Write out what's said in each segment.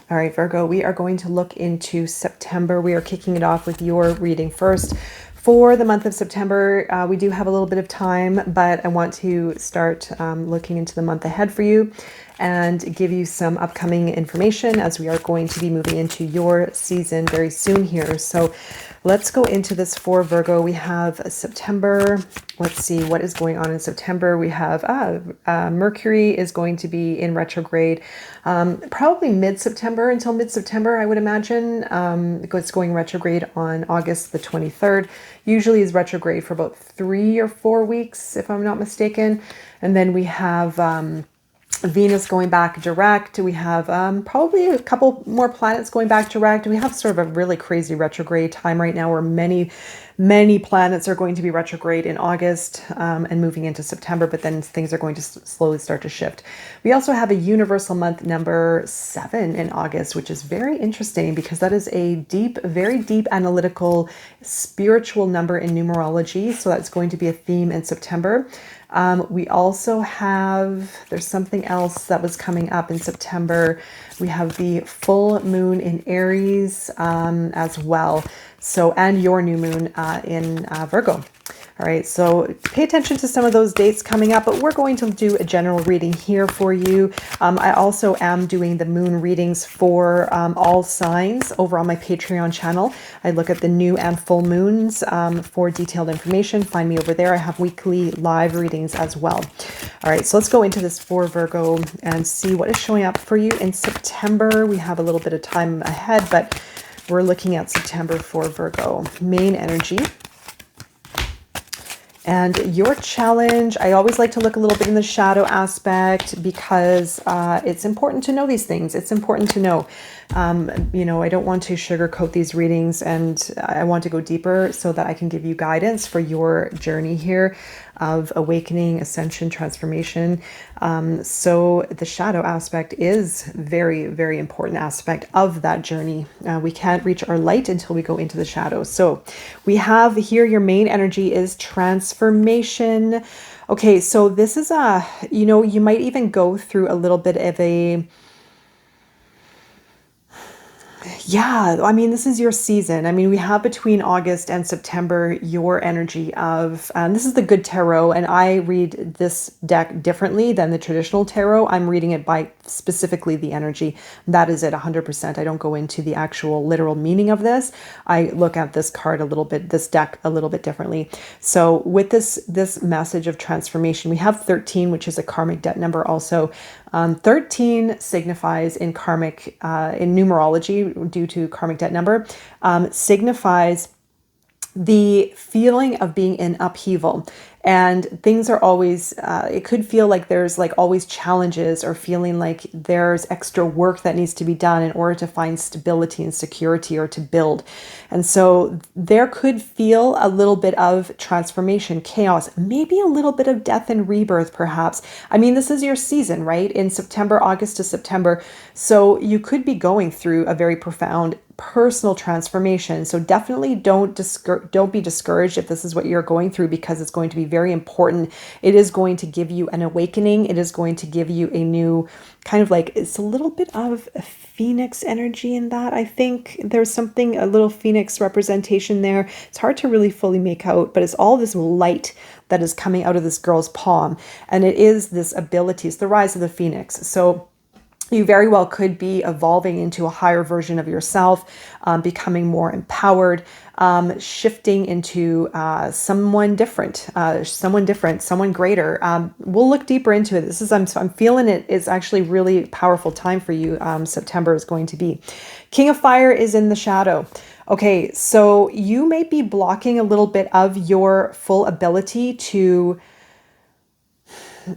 All right, Virgo, we are going to look into September. We are kicking it off with your reading first. For the month of September, we do have a little bit of time, but I want to start looking into the month ahead for you and give you some upcoming information as we are going to be moving into your season very soon here. So let's go into this for Virgo. We have September. Let's see what is going on in September. We have Mercury is going to be in retrograde probably mid-September until mid-September, I would imagine. It's going retrograde on August the 23rd. Usually is retrograde for about 3 or 4 weeks, if I'm not mistaken. And then we have Venus going back direct. We have probably a couple more planets going back direct. We have sort of a really crazy retrograde time right now where many planets are going to be retrograde in August and moving into September, but then things are going to slowly start to shift. We also have a universal month number 7 in August, which is very interesting because that is a deep, very deep analytical spiritual number in numerology. So that's going to be a theme in September. We also have, there's something else that was coming up in September. We have the full moon in Aries as well. So, and your new moon in Virgo. All right, so pay attention to some of those dates coming up, but we're going to do a general reading here for you. I also am doing the moon readings for all signs over on my Patreon channel. I look at the new and full moons for detailed information. Find me over there. I have weekly live readings as well. All right, so let's go into this for Virgo and see what is showing up for you in September. We have a little bit of time ahead, but we're looking at September for Virgo. Main energy. And your challenge, I always like to look a little bit in the shadow aspect because it's important to know these things. It's important to know. I don't want to sugarcoat these readings, and I want to go deeper so that I can give you guidance for your journey here of awakening, ascension, transformation. So the shadow aspect is very, very important aspect of that journey. We can't reach our light until we go into the shadow. So we have here your main energy is transformation. Okay, so this is you might even go through a little bit of this is your season. We have between August and September your energy of, this is the good tarot, and I read this deck differently than the traditional tarot. I'm reading it by specifically the energy. That is it 100%. I don't go into the actual literal meaning of this. I look at this deck a little bit differently. So with this message of transformation, we have 13, which is a karmic debt number also. 13 signifies in karmic, in numerology, due to karmic debt number, signifies the feeling of being in upheaval. And things are always, it could feel like there's like always challenges, or feeling like there's extra work that needs to be done in order to find stability and security or to build. And so there could feel a little bit of transformation, chaos, maybe a little bit of death and rebirth, perhaps. This is your season, right? In September, August to September. So you could be going through a very profound personal transformation. So definitely don't be discouraged if this is what you're going through, because it's going to be very important. It is going to give you an awakening. It is going to give you a new kind of it's a little bit of a phoenix energy in that. I think there's something, a little phoenix representation there. It's hard to really fully make out, but it's all this light that is coming out of this girl's palm. And it is this ability. It's the rise of the phoenix. So you very well could be evolving into a higher version of yourself, becoming more empowered, shifting into someone different, someone greater. We'll look deeper into it. I'm feeling it is actually really powerful time for you. September is going to be. King of Fire is in the shadow. Okay, so you may be blocking a little bit of your full ability to,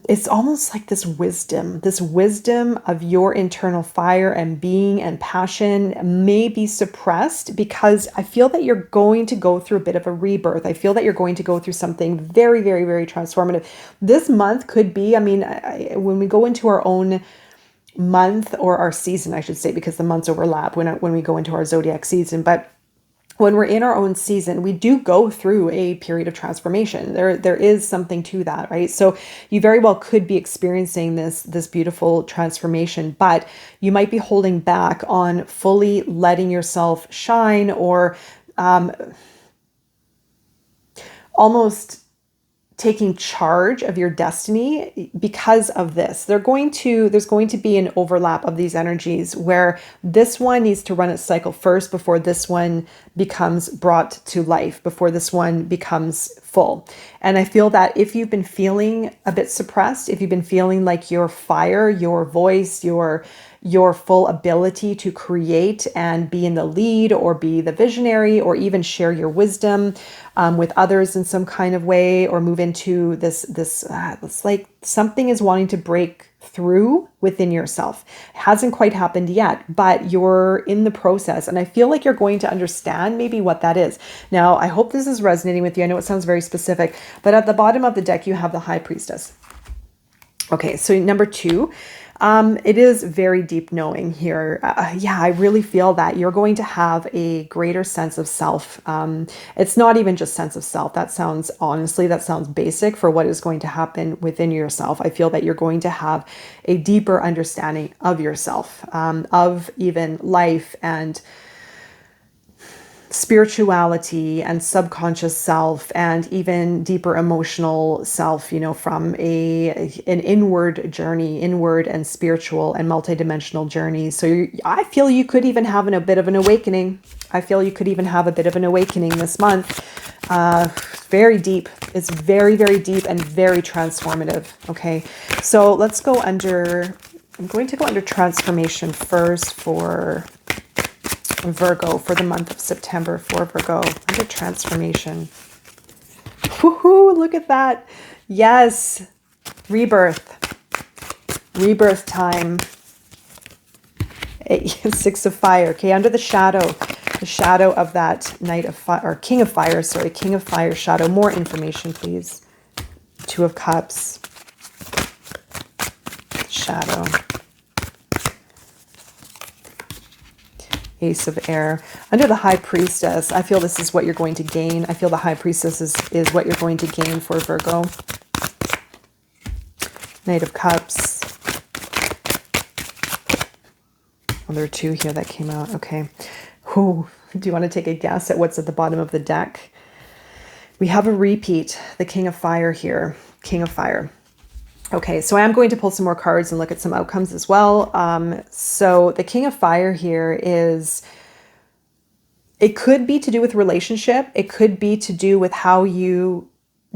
it's almost like this wisdom of your internal fire and being and passion may be suppressed, because I feel that you're going to go through a bit of a rebirth. I feel that you're going to go through something very, very, very transformative. This month could be, when we go into our own month, or our season, I should say, because the months overlap when we go into our zodiac season, but when we're in our own season, we do go through a period of transformation. There is something to that, right? So you very well could be experiencing this beautiful transformation, but you might be holding back on fully letting yourself shine, or almost taking charge of your destiny because of this. There's going to be an overlap of these energies where this one needs to run its cycle first before this one becomes brought to life, before this one becomes full. And I feel that if you've been feeling a bit suppressed, if you've been feeling like your fire, your voice, your full ability to create and be in the lead or be the visionary or even share your wisdom with others in some kind of way, or move into it's like something is wanting to break through within yourself. It hasn't quite happened yet, but you're in the process. And I feel like you're going to understand maybe what that is. Now, I hope this is resonating with you. I know it sounds very specific, but at the bottom of the deck, you have the High Priestess. Okay, so number 2, it is very deep knowing here. Yeah, I really feel that you're going to have a greater sense of self. It's not even just sense of self. That sounds basic for what is going to happen within yourself. I feel that you're going to have a deeper understanding of yourself, of even life and spirituality and subconscious self, and even deeper emotional self, from an inward journey, inward and spiritual and multidimensional journey. So I feel you could even have a bit of an awakening. I feel you could even have a bit of an awakening this month. Very deep. It's very, very deep and very transformative. Okay. So I'm going to go under transformation first for Virgo for the month of September for Virgo under transformation. Woohoo, look at that. Yes. Rebirth time. 6 of Fire. Okay, under the shadow of that Knight of Fire, or King of Fire, sorry, King of Fire shadow. More information, please. 2 of Cups. Shadow. Ace of Air. Under the High Priestess, I feel this is what you're going to gain. I feel the High Priestess is what you're going to gain for Virgo. Knight of Cups. Oh, there are 2 here that came out. Okay. Ooh, do you want to take a guess at what's at the bottom of the deck? We have a repeat. The King of Fire here. King of Fire. Okay, so I am going to pull some more cards and look at some outcomes as well. So the King of Fire here it could be to do with relationship. It could be to do with how you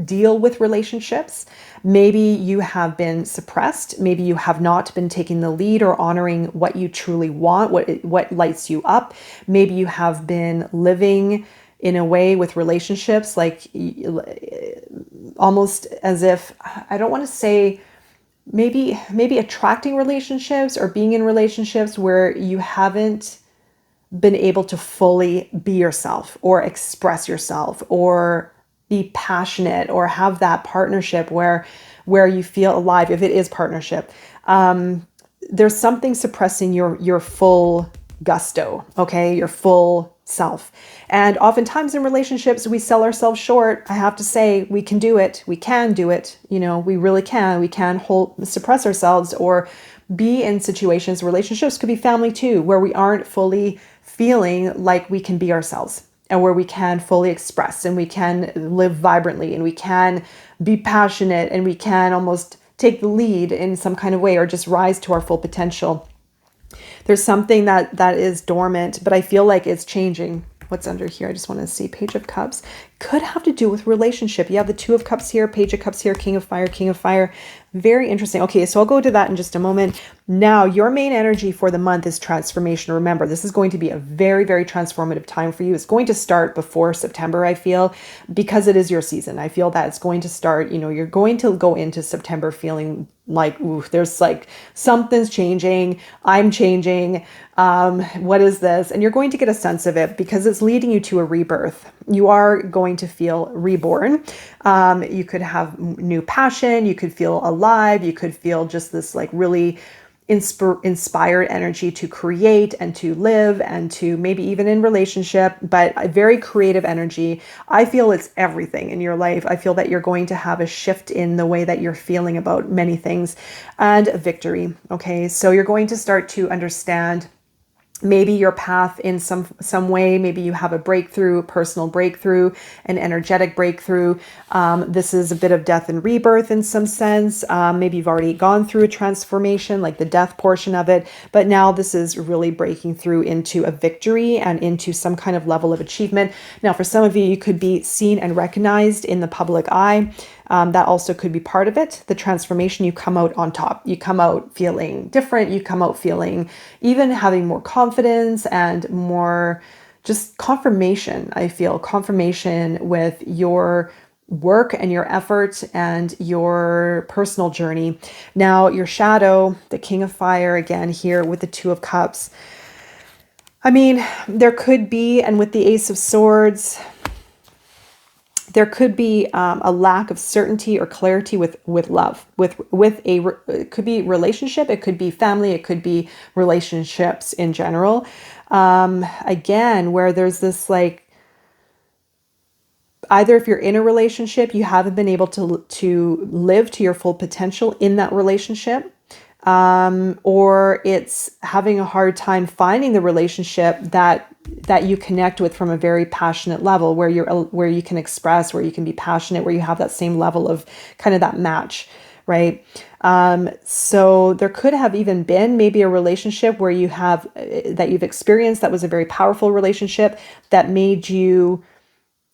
deal with relationships. Maybe you have been suppressed. Maybe you have not been taking the lead or honoring what you truly want, what lights you up. Maybe you have been living in a way with relationships, like almost as if, I don't want to say maybe attracting relationships or being in relationships where you haven't been able to fully be yourself or express yourself or be passionate or have that partnership where you feel alive. If it is partnership, there's something suppressing your full gusto, okay, your full self. And oftentimes in relationships, we sell ourselves short. I have to say, we can do it. We can do it. We really can. We can suppress ourselves or be in situations, relationships could be family too, where we aren't fully feeling like we can be ourselves, and where we can fully express and we can live vibrantly and we can be passionate and we can almost take the lead in some kind of way or just rise to our full potential. There's something that is dormant, but I feel like it's changing. What's under here? I just want to see. Page of Cups. Could have to do with relationship. You have the 2 of Cups here, Page of Cups here, King of Fire, King of Fire. Very interesting. Okay, so I'll go to that in just a moment. Now, your main energy for the month is transformation. Remember, this is going to be a very, very transformative time for you. It's going to start before September, I feel, because it is your season. I feel that it's going to start, you're going to go into September feeling like, ooh, there's like something's changing. I'm changing. What is this? And you're going to get a sense of it because it's leading you to a rebirth. You are going to feel reborn. You could have new passion. You could feel alive. You could feel just this like really inspired energy to create and to live and to maybe even in relationship, but a very creative energy. I feel it's everything in your life. I feel that you're going to have a shift in the way that you're feeling about many things and victory. Okay, so you're going to start to understand maybe your path in some way. Maybe you have a breakthrough, personal breakthrough, an energetic breakthrough. This is a bit of death and rebirth in some sense. Maybe you've already gone through a transformation, like the death portion of it, but now this is really breaking through into a victory and into some kind of level of achievement. Now, for some of you, you could be seen and recognized in the public eye. That also could be part of it. The transformation, you come out on top. You come out feeling different. You come out feeling even having more confidence and more just confirmation. I feel confirmation with your work and your effort and your personal journey. Now, your shadow, the King of Fire, again, here with the Two of Cups. I mean, there could be, and with the Ace of Swords, there could be a lack of certainty or clarity with love, it could be relationship, it could be family, it could be relationships in general. Again, where there's this like, either if you're in a relationship, you haven't been able to live to your full potential in that relationship, or it's having a hard time finding the relationship that you connect with from a very passionate level, where you can express, where you can be passionate, where you have that same level of kind of that match, right? So there could have even been maybe a relationship where you have that you've experienced that was a very powerful relationship that made you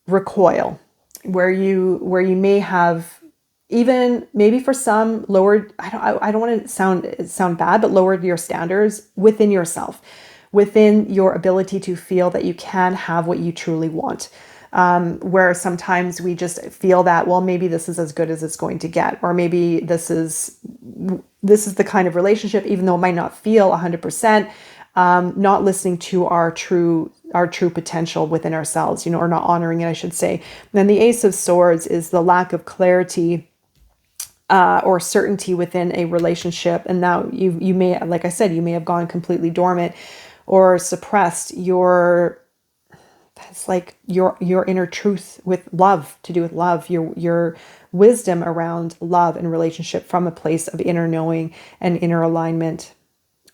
recoil, where you may have even maybe for some lowered, I don't want to sound bad, but lowered your standards within yourself, within your ability to feel that you can have what you truly want. Where sometimes we just feel that, well, maybe this is as good as it's going to get, or maybe this is the kind of relationship, even though it might not feel 100%, not listening to our true potential within ourselves, or not honoring it, I should say. And then the Ace of Swords is the lack of clarity or certainty within a relationship. And now you may, like I said, you may have gone completely dormant or suppressed your inner truth with love, to do with love, your wisdom around love and relationship from a place of inner knowing and inner alignment.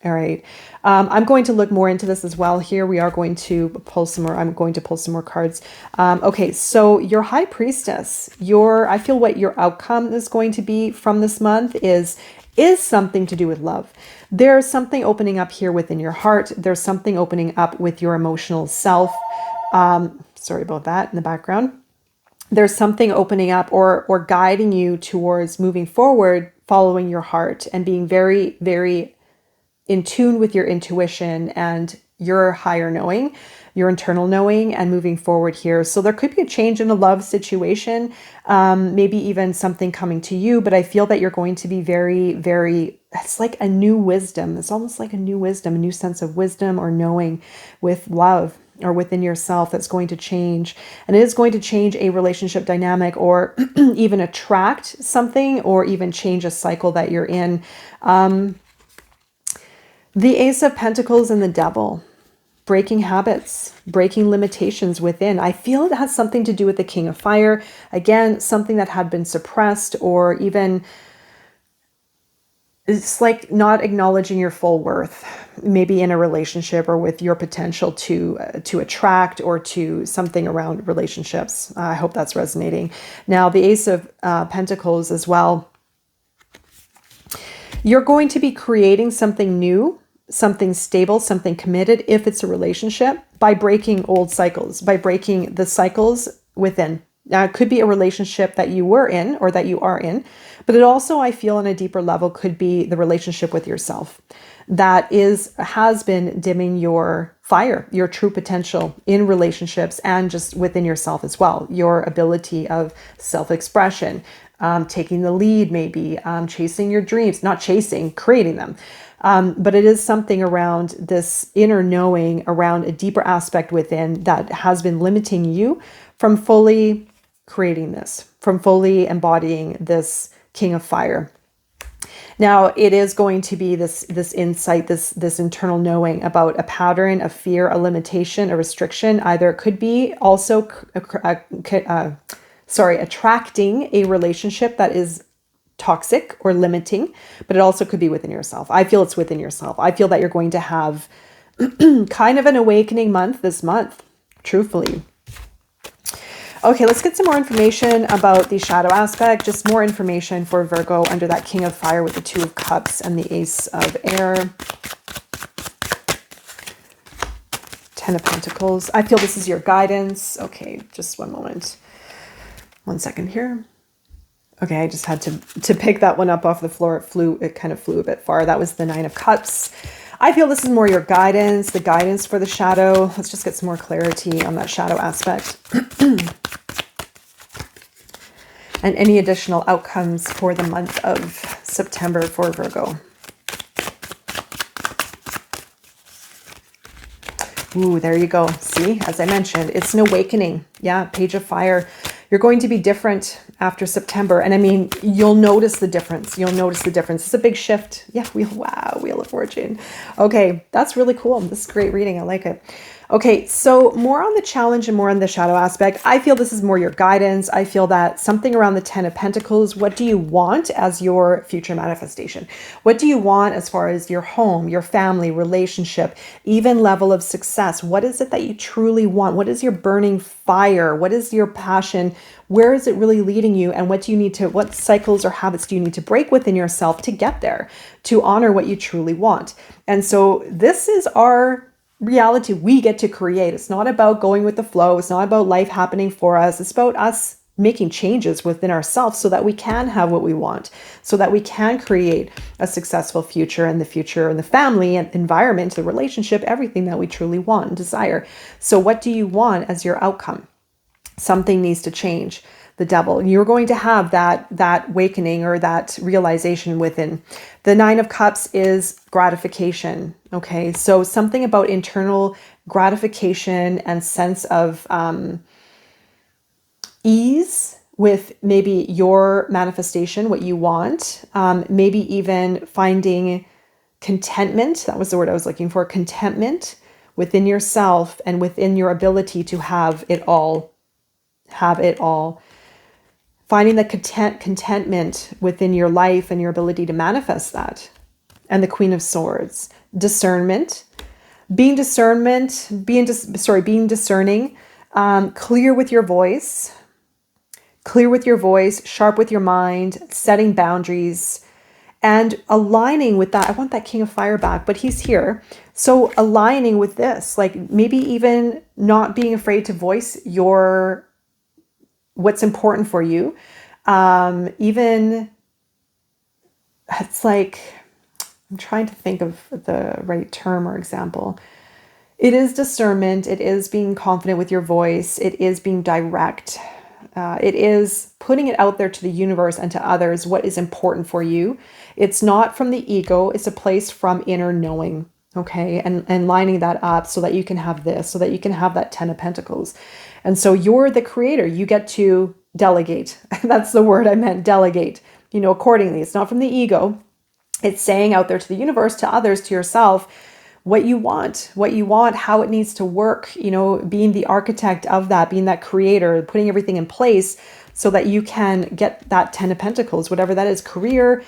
All right. I'm going to look more into this as well here. We are going to pull some more. I'm going to pull some more cards. Okay. So your High Priestess, I feel what your outcome is going to be from this month is something to do with love. There's something opening up here within your heart. There's something opening up with your emotional self. Sorry about that in the background. There's something opening up or guiding you towards moving forward, following your heart and being very, very in tune with your intuition and your higher knowing, your internal knowing, and moving forward here. So there could be a change in a love situation, maybe even something coming to you, but I feel that you're going to be very, very, it's like a new wisdom. It's almost like a new wisdom, a new sense of wisdom or knowing with love or within yourself that's going to change. And it is going to change a relationship dynamic or even attract something or even change a cycle that you're in. The Ace of Pentacles and the Devil, breaking habits, breaking limitations within. I feel it has something to do with the King of Fire. Again, something that had been suppressed, or even it's like not acknowledging your full worth, maybe in a relationship or with your potential to attract or to something around relationships. I hope that's resonating. Now, the Ace of Pentacles as well. You're going to be creating something new, something stable, something committed, if it's a relationship, by breaking old cycles, by breaking the cycles within. Now, it could be a relationship that you were in or that you are in, but it also, I feel on a deeper level, could be the relationship with yourself that has been dimming your fire, your true potential in relationships and just within yourself as well. Your ability of self-expression, taking the lead, maybe chasing your dreams, not chasing, creating them. But it is something around this inner knowing, around a deeper aspect within that has been limiting you from fully creating this, from fully embodying this King of Fire. Now, it is going to be this insight, this internal knowing about a pattern, a fear, a limitation, a restriction. Either it could be also attracting a relationship that is toxic or limiting, but it also could be within yourself. I feel it's within yourself. I feel that you're going to have kind of an awakening month this month, truthfully. Okay, let's get some more information about the shadow aspect. Just more information for Virgo under that King of Fire with the Two of Cups and the Ace of Air. Ten of Pentacles. I feel this is your guidance. Okay, just one moment. 1 second here. Okay, I just had to pick that one up off the floor. It kind of flew a bit far. That was the Nine of Cups. I feel this is more your guidance, the guidance for the shadow. Let's just get some more clarity on that shadow aspect. And any additional outcomes for the month of September for Virgo. Ooh, there you go. See, as I mentioned, it's an awakening. Yeah, Page of Fire. You're going to be different after September. And I mean, you'll notice the difference. You'll notice the difference. It's a big shift. Yeah, Wheel of Fortune. Okay, that's really cool. This is great reading. I like it. Okay, so more on the challenge and more on the shadow aspect. I feel this is more your guidance. I feel that something around the Ten of Pentacles. What do you want as your future manifestation? What do you want as far as your home, your family, relationship, even level of success? What is it that you truly want? What is your burning fire? What is your passion? Where is it really leading you? And what cycles or habits do you need to break within yourself to get there, to honor what you truly want? And so this is our reality we get to create. It's not about going with the flow. It's not about life happening for us. It's about us making changes within ourselves so that we can have what we want, so that we can create a successful future and the family and environment, the relationship, everything that we truly want and desire. So what do you want as your outcome? Something needs to change. The Devil. You're going to have that awakening or that realization within. The Nine of Cups is gratification. Okay, so something about internal gratification and sense of ease with maybe your manifestation, what you want. Maybe even finding contentment. That was the word I was looking for. Contentment within yourself and within your ability to have it all. Have it all. Finding the contentment within your life and your ability to manifest that. And the Queen of Swords. Discernment. Being discerning. Clear with your voice. Sharp with your mind. Setting boundaries. And aligning with that. I want that King of Fire back, but he's here. So aligning with this. Like maybe even not being afraid to voice what's important for you. Even it's like, I'm trying to think of the right term or example. It is discernment. It is being confident with your voice. It is being direct. It is putting it out there to the universe and to others what is important for you. It's not from the ego. It's a place from inner knowing. Okay. And lining that up so that you can have this, so that you can have that Ten of Pentacles. And so you're the creator. You get to delegate. That's the word I meant, delegate, accordingly. It's not from the ego. It's saying out there to the universe, to others, to yourself, what you want, how it needs to work, being the architect of that, being that creator, putting everything in place so that you can get that Ten of Pentacles, whatever that is, career,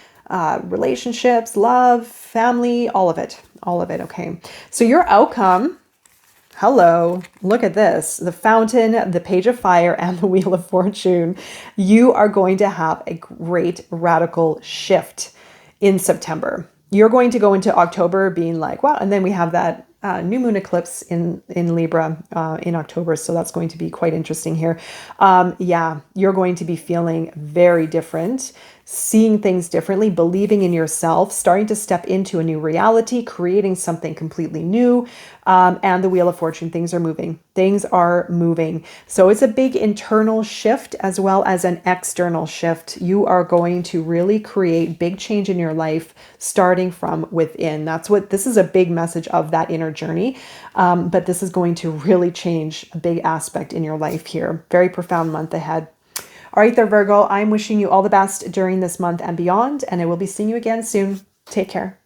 relationships, love, family, all of it. Okay. So your outcome, hello, look at this. The Fountain, the Page of Fire, and the Wheel of Fortune. You are going to have a great radical shift in September. You're going to go into October being like, wow. And then we have that new moon eclipse in Libra in October. So that's going to be quite interesting here. Yeah, you're going to be feeling very different, seeing things differently, believing in yourself, starting to step into a new reality, creating something completely new. And the Wheel of Fortune, things are moving. Things are moving. So it's a big internal shift as well as an external shift. You are going to really create big change in your life starting from within. This is a big message of that inner journey. But this is going to really change a big aspect in your life here. Very profound month ahead. All right, there, Virgo, I'm wishing you all the best during this month and beyond, and I will be seeing you again soon. Take care.